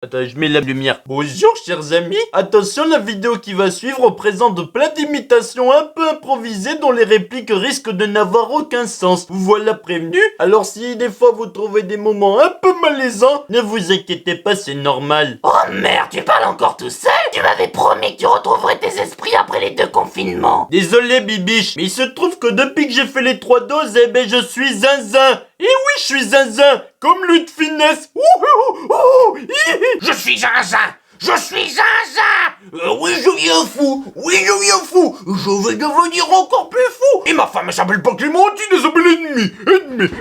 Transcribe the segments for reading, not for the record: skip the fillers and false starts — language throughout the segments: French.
Attends, je mets la lumière. Bonjour chers amis. Attention, la vidéo qui va suivre présente plein d'imitations un peu improvisées dont les répliques risquent de n'avoir aucun sens. Vous voilà prévenu. Alors si des fois vous trouvez des moments un peu malaisants, ne vous inquiétez pas, c'est normal. Oh merde, tu parles encore tout seul? Tu m'avais promis que tu retrouverais tes esprits après les 2 confinements. Désolé Bibiche, mais il se trouve que depuis que j'ai fait les 3 doses, eh ben je suis zinzin. Et oui, je suis zinzin, comme lui de finesse. Je suis zinzin! Je suis zinzin! Oui, je viens fou! Oui, je viens fou! Je vais devenir encore plus fou! Et ma femme, elle s'appelle pas Clémentine, elle s'appelle Ennemi!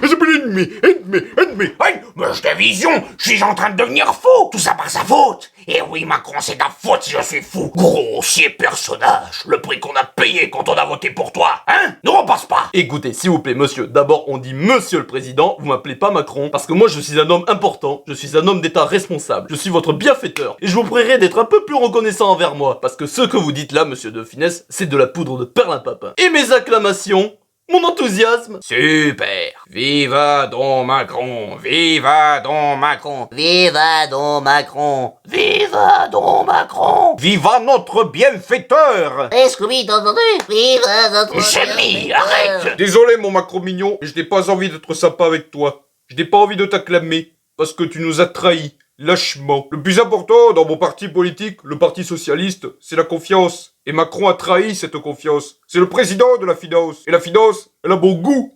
Elle s'appelle Ennemi! Aïe! Mais je t'ai vision! Je suis en train de devenir fou! Tout ça par sa faute! Et oui, Macron, c'est ta faute si je suis fou! Grossier personnage! Le prix qu'on a payé quand on a voté pour toi! Hein? Ne repasse pas! Écoutez, s'il vous plaît, monsieur, d'abord on dit monsieur le président, vous m'appelez pas Macron, parce que moi je suis un homme important, je suis un homme d'état responsable, je suis votre bienfaiteur, et je vous prierai d'être un peu plus reconnaissant envers moi, parce que ce que vous dites là, monsieur de Finesse, c'est de la poudre de perlimpinpin. Et mes acclamations, mon enthousiasme. Super! Viva Don Macron! Viva Don Macron! Viva Don Macron! Viva Don Macron! Viva notre bienfaiteur! Est-ce que oui, t'as entendu? Viva notre Jamie, arrête! Désolé mon Macron mignon, mais je n'ai pas envie d'être sympa avec toi. Je n'ai pas envie de t'acclamer, parce que tu nous as trahis, lâchement. Le plus important dans mon parti politique, le Parti Socialiste, c'est la confiance. Et Macron a trahi cette confiance. C'est le président de la finance. Et la finance, elle a bon goût.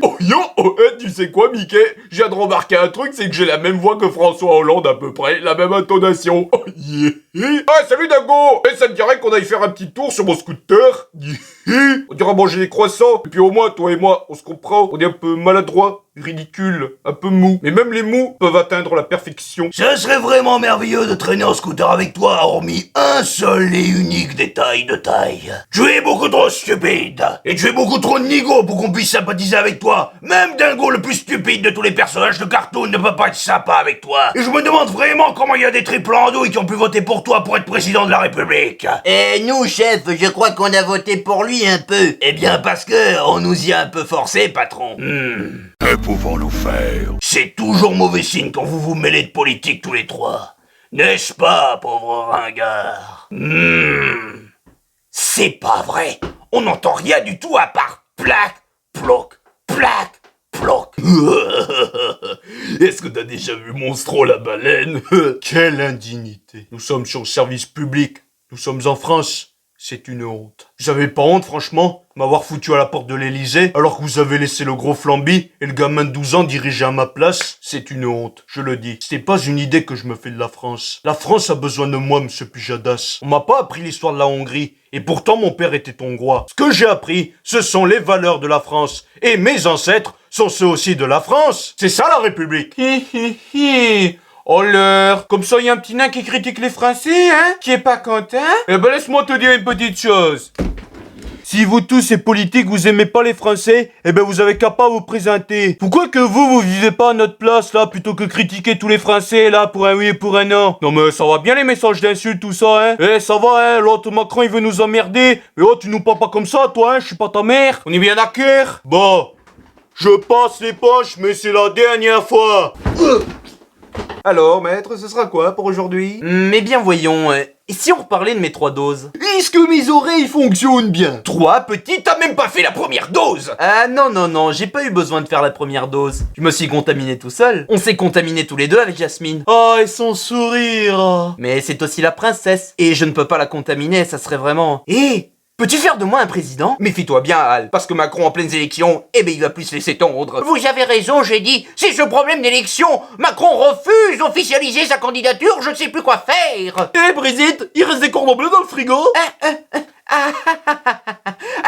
Oh yo, oh, tu sais quoi Mickey? Je viens de remarquer un truc, c'est que j'ai la même voix que François Hollande à peu près, la même intonation. Oh yeah. Ah salut Dingo! Ça te dirait qu'on aille faire un petit tour sur mon scooter? On dirait manger des croissants. Et puis au moins, toi et moi, on se comprend. On est un peu maladroit, ridicule, un peu mou. Mais même les mous peuvent atteindre la perfection. Ce serait vraiment merveilleux de traîner en scooter avec toi, hormis un seul et unique détail de taille. Tu es beaucoup trop stupide, et tu es beaucoup trop nigo pour qu'on puisse sympathiser avec toi. Même Dingo, le plus stupide de tous les personnages de cartoon, ne peut pas être sympa avec toi. Et je me demande vraiment comment il y a des triples andouilles qui ont pu voter pour toi pour être président de la République. Et nous, chef, je crois qu'on a voté pour lui un peu. Eh bien parce que on nous y a un peu forcé, patron. Que pouvons-nous faire? C'est toujours mauvais signe quand vous vous mêlez de politique tous les trois. N'est-ce pas, pauvre ringard? C'est pas vrai. On n'entend rien du tout à part plaque, ploc, plaque, ploc. Est-ce que t'as déjà vu Monstro la baleine? Quelle indignité. Nous sommes sur le service public, nous sommes en France. C'est une honte. J'avais pas honte, franchement, m'avoir foutu à la porte de l'Elysée, alors que vous avez laissé le gros Flamby et le gamin de 12 ans diriger à ma place. C'est une honte, je le dis. C'est pas une idée que je me fais de la France. La France a besoin de moi, monsieur Pujadas. On m'a pas appris l'histoire de la Hongrie, et pourtant mon père était hongrois. Ce que j'ai appris, ce sont les valeurs de la France. Et mes ancêtres sont ceux aussi de la France. C'est ça la République. Oh l'heure. Comme ça, il y a un petit nain qui critique les Français, hein? Qui est pas content? Eh ben, laisse-moi te dire une petite chose. Si vous tous, ces politiques, vous aimez pas les Français, eh ben, vous avez qu'à pas vous présenter. Pourquoi que vous vivez pas à notre place, là, plutôt que critiquer tous les Français, là, pour un oui et pour un non? Non, mais ça va bien, les messages d'insultes, tout ça, hein? Eh, ça va, hein? L'autre Macron, il veut nous emmerder. Mais oh, tu nous parles pas comme ça, toi, hein? Je suis pas ta mère. On est bien d'accord? Bon. Je passe les poches, mais c'est la dernière fois. Alors, maître, ce sera quoi pour aujourd'hui? Mais bien voyons, et si on reparlait de mes 3 doses? Est-ce que mes oreilles fonctionnent bien? 3 petits, t'as même pas fait la première dose. Ah non, j'ai pas eu besoin de faire la première dose. Je me suis contaminé tout seul. On s'est contaminés tous les deux avec Jasmine. Oh, et son sourire. Mais c'est aussi la princesse. Et je ne peux pas la contaminer, ça serait vraiment... Peux-tu faire de moi un président? Méfie-toi bien, Al, parce que Macron en pleines élections, eh ben il va plus se laisser tondre. Vous avez raison, j'ai dit, c'est ce problème d'élection. Macron refuse d'officialiser sa candidature, je ne sais plus quoi faire. Brigitte, il reste des cordons bleus dans le frigo?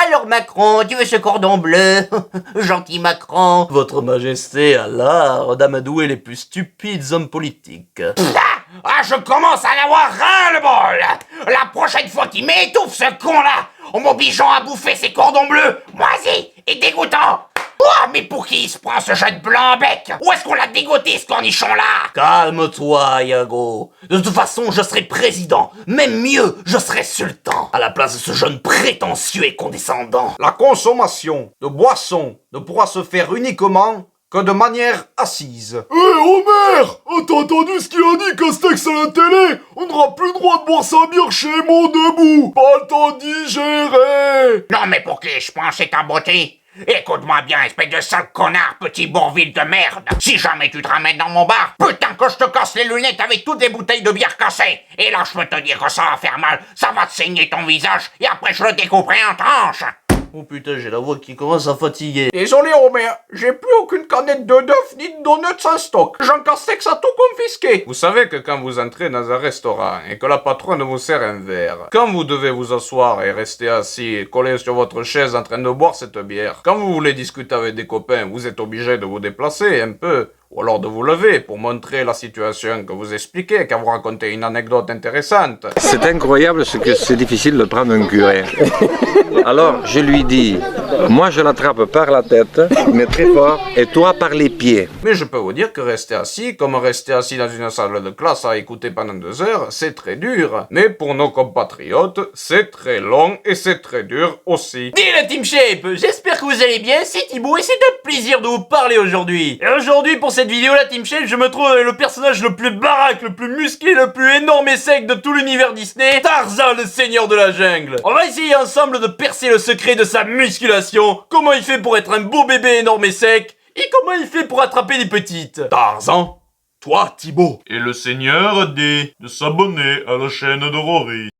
Alors Macron, tu veux ce cordon bleu? Gentil Macron. Votre Majesté a l'art d'amadouer les plus stupides hommes politiques. Je commence à en avoir ras-le-bol. La prochaine fois qu'il m'étouffe, ce con-là, en m'obligeant à bouffer ses cordons bleus, moisis et dégoûtants. Oh, mais pour qui il se prend ce jeune blanc-bec? Où est-ce qu'on l'a dégoûté, ce cornichon-là? Calme-toi, Iago. De toute façon, je serai président. Même mieux, je serai sultan. À la place de ce jeune prétentieux et condescendant. La consommation de boissons ne pourra se faire uniquement que de manière assise. Hé, Homer! T'as entendu ce qu'il a dit, Castex, à la télé? On n'aura plus le droit de boire sa bière chez mon debout! Pas le temps de digérer! Non mais pour qui je pense c'est un beauté? Écoute-moi bien, espèce de sale connard, petit bourville de merde. Si jamais tu te ramènes dans mon bar, putain que je te casse les lunettes avec toutes les bouteilles de bière cassées. Et là, je peux te dire que ça va faire mal, ça va te saigner ton visage, et après je le découperai en tranches. Oh putain, j'ai la voix qui commence à fatiguer. Désolé Homer, j'ai plus aucune canette de d'œufs ni de donuts en stock. Jean Castex a tout confisqué. Vous savez que quand vous entrez dans un restaurant et que la patronne vous sert un verre, quand vous devez vous asseoir et rester assis collé sur votre chaise en train de boire cette bière, quand vous voulez discuter avec des copains, vous êtes obligé de vous déplacer un peu. Ou alors de vous lever pour montrer la situation que vous expliquez, quand vous racontez une anecdote intéressante. C'est incroyable ce que c'est difficile de prendre un curé. Alors je lui dis, moi je l'attrape par la tête, mais très fort, et toi par les pieds. Mais je peux vous dire que rester assis, comme rester assis dans une salle de classe à écouter pendant 2 heures, c'est très dur. Mais pour nos compatriotes, c'est très long et c'est très dur aussi. Dis la Team Shape, j'espère que vous allez bien, c'est Thibaut et c'est un plaisir de vous parler aujourd'hui. Et aujourd'hui pour cette vidéo la Team Shape, je me trouve avec le personnage le plus baraque, le plus musclé, le plus énorme et sec de tout l'univers Disney, Tarzan le seigneur de la jungle. On va essayer ensemble de percer le secret de sa musculation, comment il fait pour être un beau bébé énorme et sec, et comment il fait pour attraper les petites. Tarzan, toi, Thibaut. Et le seigneur dit de s'abonner à la chaîne de Rory.